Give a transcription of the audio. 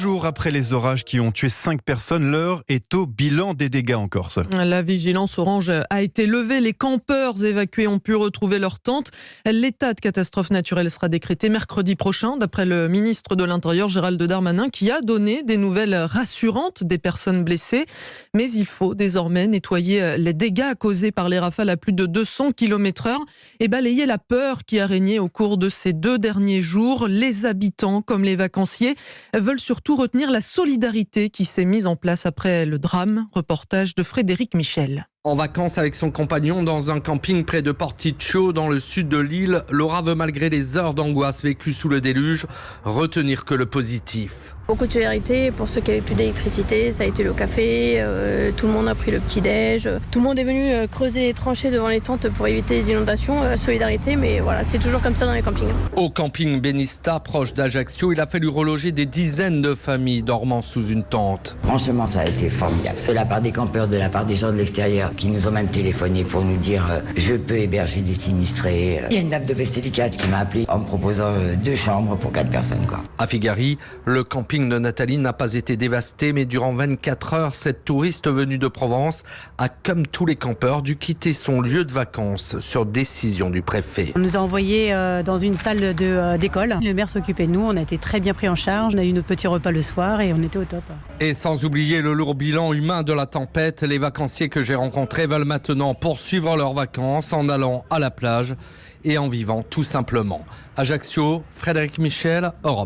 jours après les orages qui ont tué 5 personnes, l'heure est au bilan des dégâts en Corse. La vigilance orange a été levée. Les campeurs évacués ont pu retrouver leur tente. L'état de catastrophe naturelle sera décrété mercredi prochain, d'après le ministre de l'Intérieur Gérald Darmanin, qui a donné des nouvelles rassurantes des personnes blessées. Mais il faut désormais nettoyer les dégâts causés par les rafales à plus de 200 km/h et balayer la peur qui a régné au cours de ces 2 derniers jours. Les habitants, comme les vacanciers, veulent surtout retenir la solidarité qui s'est mise en place après le drame. Reportage de Frédéric Michel. En vacances avec son compagnon dans un camping près de Porticcio, dans le sud de l'île, Laura veut, malgré les heures d'angoisse vécues sous le déluge, retenir que le positif. Beaucoup de solidarité pour ceux qui n'avaient plus d'électricité, ça a été le café, tout le monde a pris le petit-déj, tout le monde est venu creuser les tranchées devant les tentes pour éviter les inondations, solidarité, mais voilà, c'est toujours comme ça dans les campings. Au camping Benista, proche d'Ajaccio, il a fallu reloger des dizaines de familles dormant sous une tente. Franchement, ça a été formidable. De la part des campeurs, de la part des gens de l'extérieur, qui nous ont même téléphoné pour nous dire je peux héberger des sinistrés. Il y a une dame de Bestilicate qui m'a appelé en me proposant 2 chambres pour 4 personnes. À Figari, le camping de Nathalie n'a pas été dévasté, mais durant 24 heures, cette touriste venue de Provence a, comme tous les campeurs, dû quitter son lieu de vacances sur décision du préfet. On nous a envoyés dans une salle d'école. Le maire s'occupait de nous, on a été très bien pris en charge. On a eu nos petits repas le soir et on était au top. Et sans oublier le lourd bilan humain de la tempête, les vacanciers que j'ai rencontrés veulent maintenant poursuivre leurs vacances en allant à la plage et en vivant tout simplement. Ajaccio, Frédéric Michel, Europe.